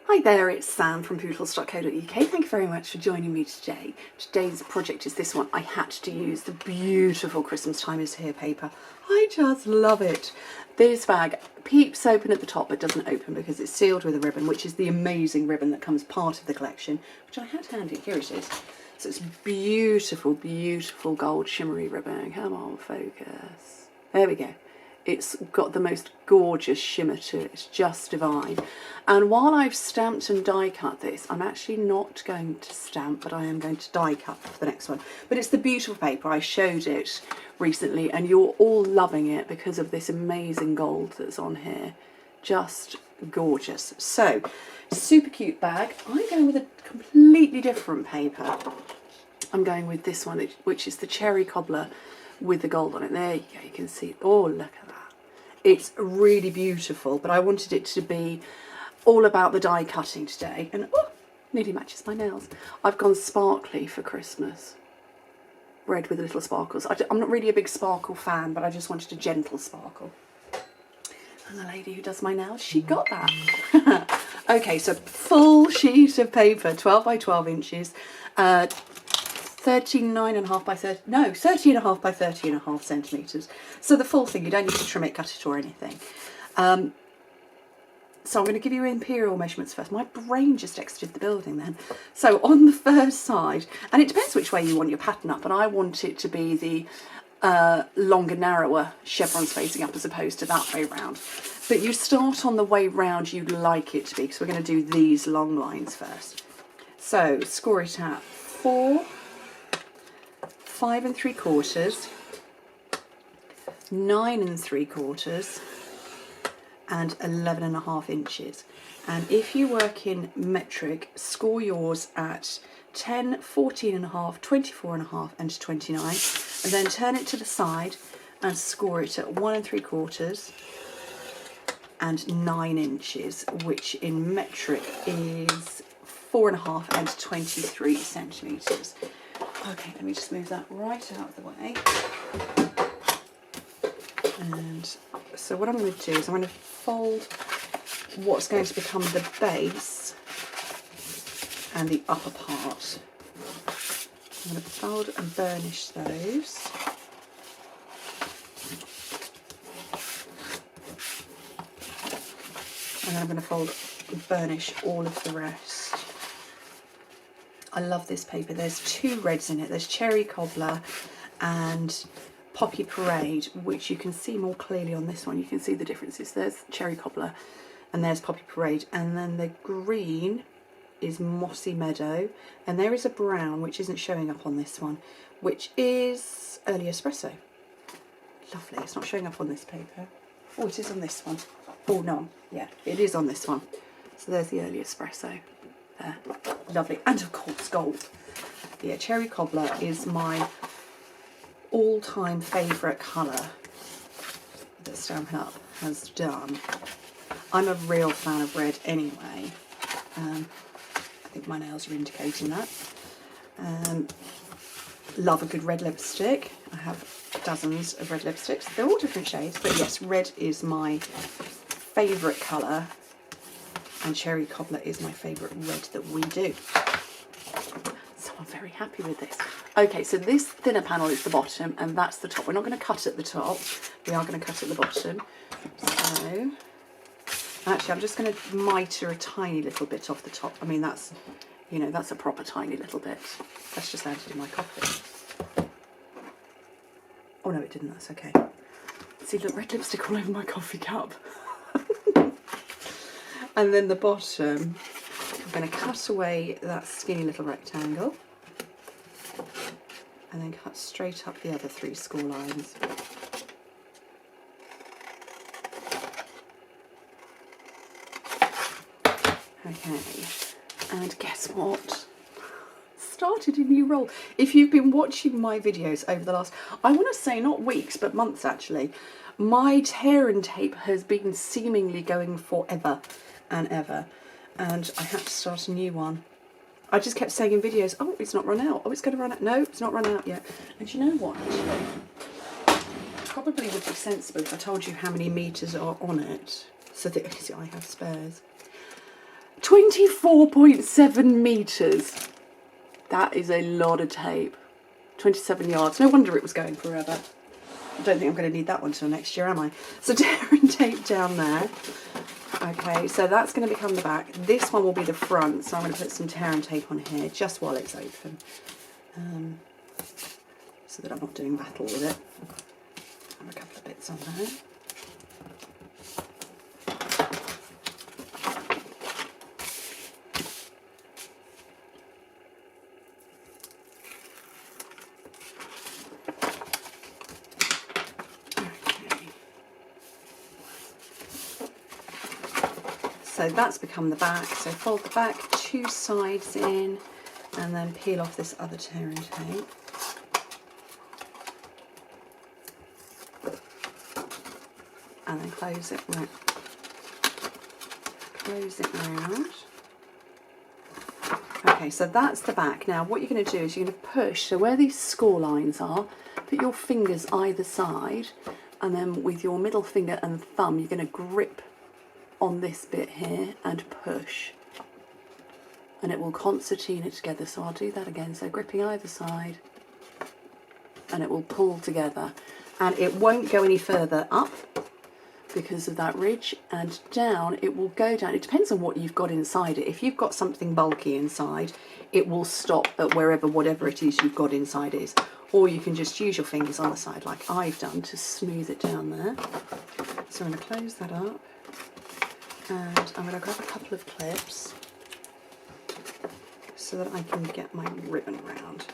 Hi there, it's Sam from poodles.co.uk. Thank you very much for joining me today. Today's project is this one. I had to use the beautiful Christmastime is Here paper. I just love it. This bag peeps open at the top but doesn't open because it's sealed with a ribbon, which is the amazing ribbon that comes part of the collection, which I had handy. Here it is. So it's beautiful, beautiful gold shimmery ribbon. Come on, focus. There we go. It's got the most gorgeous shimmer to it. It's just divine. And while I've stamped and die cut this, I'm actually not going to stamp, but I am going to die cut for the next one. But it's the beautiful paper. I showed it recently and you're all loving it because of this amazing gold that's on here. Just gorgeous. So, super cute bag. I'm going with a completely different paper. I'm going with this one, which is the cherry cobbler with the gold on it. There you go, you can see it. Oh, look at that. It's really beautiful, but I wanted it to be all about the die cutting today. And oh, nearly matches my nails. I've gone sparkly for Christmas. Red with little sparkles. I'm not really a big sparkle fan, but I just wanted a gentle sparkle. And the lady who does my nails, she got that. Okay, so full sheet of paper, 12 by 12 inches. 39.5 by 30, no, 30.5 by 30.5 centimetres. So the full thing, you don't need to trim it, cut it or anything. So I'm going to give you imperial measurements first. My brain just exited the building then. So on the first side, and it depends which way you want your pattern up, and I want it to be the longer, narrower chevrons facing up as opposed to that way round. But you start on the way round you'd like it to be, because we're going to do these long lines first. So score it at 4, 5 3/4, 9 3/4, and 11.5 inches. And if you work in metric, score yours at 10, 14.5, 24.5, and 29, and then turn it to the side and score it at 1 3/4 and 9 inches, which in metric is 4.5 and 23 centimetres. Okay, let me just move that right out of the way. And so what I'm going to do is I'm going to fold what's going to become the base and the upper part. I'm going to fold and burnish those. And then I'm going to fold and burnish all of the rest. I love this paper. There's 2 reds in it. There's Cherry Cobbler and Poppy Parade, which you can see more clearly on this one. You can see the differences. There's Cherry Cobbler and there's Poppy Parade. And then the green is Mossy Meadow. And there is a brown, which isn't showing up on this one, which is Early Espresso. Lovely. It's not showing up on this paper. Oh, it is on this one. Oh, no. Yeah, it is on this one. So there's the Early Espresso. There. Lovely. And of course gold. Yeah, Cherry Cobbler is my all-time favourite colour that Stampin' Up has done. I'm a real fan of red anyway. I think my nails are indicating that. Love a good red lipstick. I have dozens of red lipsticks. They're all different shades, but yes, red is my favourite colour. And Cherry Cobbler is my favourite red that we do. So I'm very happy with this. Okay, so this thinner panel is the bottom and that's the top. We're not going to cut at the top. We are going to cut at the bottom. So, actually I'm just going to mitre a tiny little bit off the top. I mean, that's, you know, that's a proper tiny little bit. That's just added in my coffee. Oh no, it didn't. That's okay. See, look, red lipstick all over my coffee cup. And then the bottom, I'm going to cut away that skinny little rectangle and then cut straight up the other 3 score lines. Okay, and guess what? Started a new role. If you've been watching my videos over the last, I want to say not weeks, but months actually, my tear and tape has been seemingly going forever and ever, and I had to start a new one. I just kept saying in videos, oh, it's not run out, oh, it's going to run out, no, it's not run out yet. And you know what, actually, probably would be sensible if I told you how many meters are on it, so that I have spares. 24.7 metres. That is a lot of tape. 27 yards. No wonder it was going forever. I don't think I'm going to need that one till next year, am I? So tearing tape down there. Okay, so that's going to become the back. This one will be the front, so I'm going to put some tearing tape on here just while it's open. So that I'm not doing battle with it. Have a couple of bits on there. So that's become the back. So fold the back 2 sides in and then peel off this other tearing tape. And then close it right. Close it round. Okay, so that's the back. Now what you're going to do is you're going to push, so where these score lines are, put your fingers either side, and then with your middle finger and thumb you're going to grip on this bit here and push, and it will concertina it together. So I'll do that again, so gripping either side, and it will pull together, and it won't go any further up because of that ridge, and down it will go down. It depends on what you've got inside it. If you've got something bulky inside, it will stop at whatever it is you've got inside is, or you can just use your fingers on the side like I've done to smooth it down there. So I'm going to close that up. And I'm going to grab a couple of clips so that I can get my ribbon round.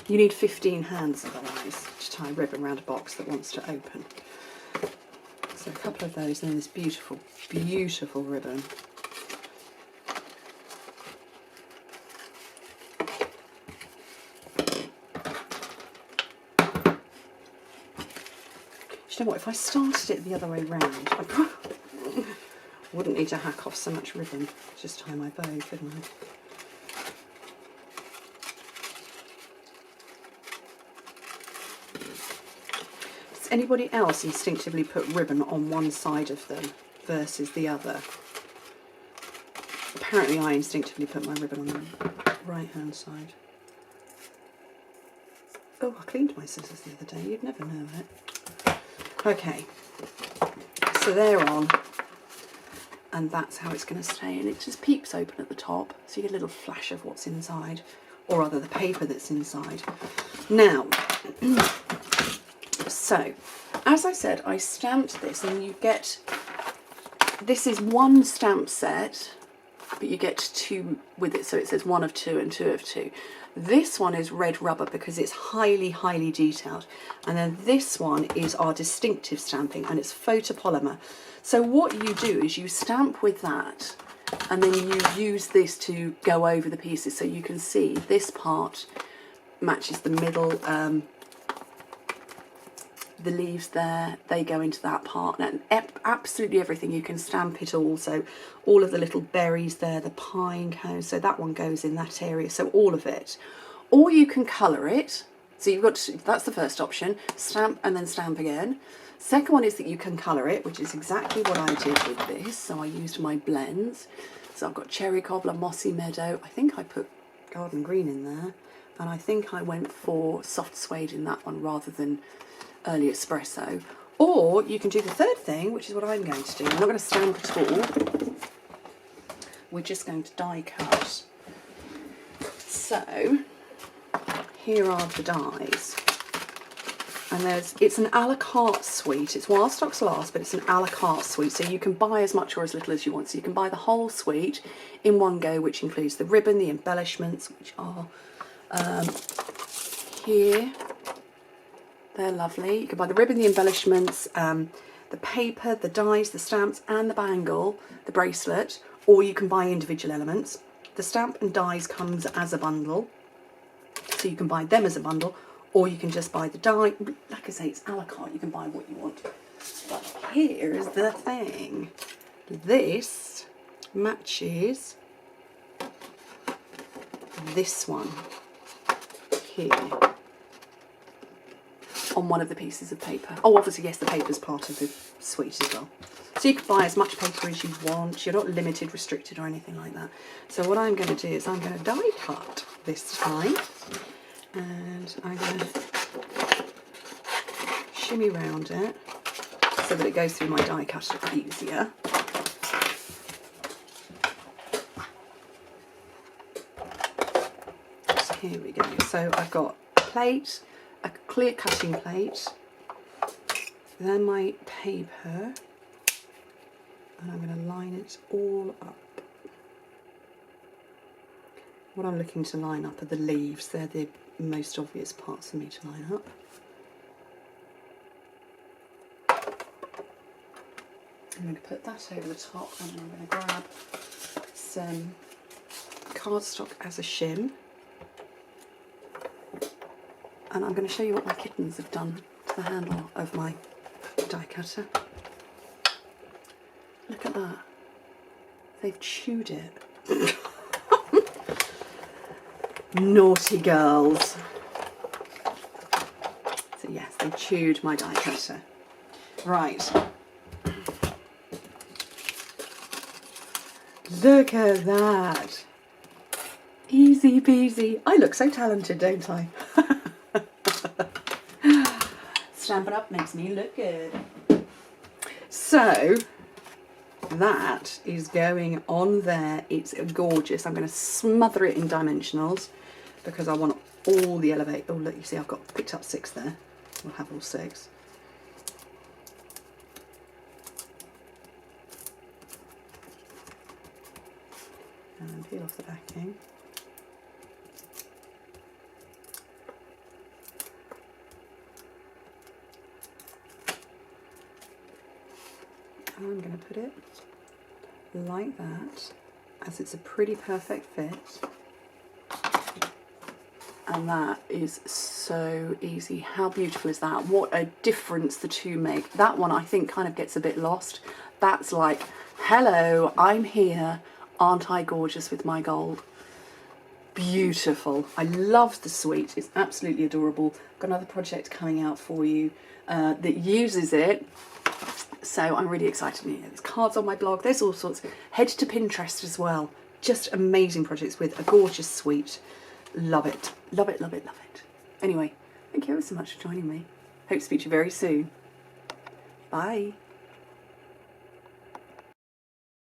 You need 15 hands otherwise to tie a ribbon around a box that wants to open. So a couple of those and then this beautiful, beautiful ribbon. You know what, if I started it the other way round, I wouldn't need to hack off so much ribbon. Just tie my bow, couldn't I? Does anybody else instinctively put ribbon on one side of them versus the other? Apparently I instinctively put my ribbon on the right hand side. Oh, I cleaned my scissors the other day, you'd never know it. Okay, so they're on, and that's how it's going to stay, and it just peeps open at the top, so you get a little flash of what's inside, or rather the paper that's inside. Now, so, as I said, I stamped this, and you get, this is one stamp set, but you get 2 with it, so it says 1 of 2 and 2 of 2. This one is red rubber because it's highly, highly detailed. And then this one is our distinctive stamping, and it's photopolymer. So what you do is you stamp with that, and then you use this to go over the pieces. So you can see this part matches the middle, the leaves there, they go into that part, and absolutely everything, you can stamp it all. So all of the little berries there, the pine cones, so that one goes in that area, so all of it. Or you can colour it, so you've got to, that's the first option, stamp and then stamp again. Second one is that you can colour it, which is exactly what I did with this. So I used my blends, so I've got cherry cobbler, mossy meadow, I think I put garden green in there, and I think I went for soft suede in that one rather than early espresso. Or you can do the third thing, which is what I'm going to do. I'm not going to stamp at all. We're just going to die cut. So here are the dies. And it's an a la carte suite. It's while stocks last, but it's an a la carte suite. So you can buy as much or as little as you want. So you can buy the whole suite in one go, which includes the ribbon, the embellishments, which are here. They're lovely. You can buy the ribbon, the embellishments, the paper, the dies, the stamps, and the bangle, the bracelet, or you can buy individual elements. The stamp and dies comes as a bundle, so you can buy them as a bundle, or you can just buy the die. Like I say, it's a la carte, you can buy what you want. But here is the thing. This matches this one here on one of the pieces of paper. Oh, obviously, yes, the paper's part of the suite as well. So you can buy as much paper as you want. You're not limited, restricted or anything like that. So what I'm going to do is I'm going to die cut this time. And I'm going to shimmy around it so that it goes through my die cutter easier. So here we go. So I've got a plate, a clear cutting plate, then my paper, and I'm going to line it all up. What I'm looking to line up are the leaves. They're the most obvious parts for me to line up. I'm going to put that over the top, and I'm going to grab some cardstock as a shim, and I'm going to show you what my kittens have done to the handle of my die cutter. Look at that. They've chewed it. Naughty girls. So yes, they chewed my die cutter. Right. Look at that. Easy peasy. I look so talented, don't I? Stampin' Up makes me look good. So that is going on there. It's gorgeous. I'm going to smother it in dimensionals because I want all the elevate. Oh look, you see I've got picked up 6 there. We'll have all 6. And peel off the backing. And I'm going to put it like that, as it's a pretty perfect fit. And that is so easy. How beautiful is that? What a difference the two make. That one I think kind of gets a bit lost. That's like, hello, I'm here. Aren't I gorgeous with my gold? Beautiful. I love the suite. It's absolutely adorable. Got another project coming out for you that uses it. So I'm really excited. There's cards on my blog. There's all sorts. Head to Pinterest as well. Just amazing projects with a gorgeous suite. Love it. Love it, love it, love it. Anyway, thank you ever so much for joining me. Hope to speak to you very soon. Bye.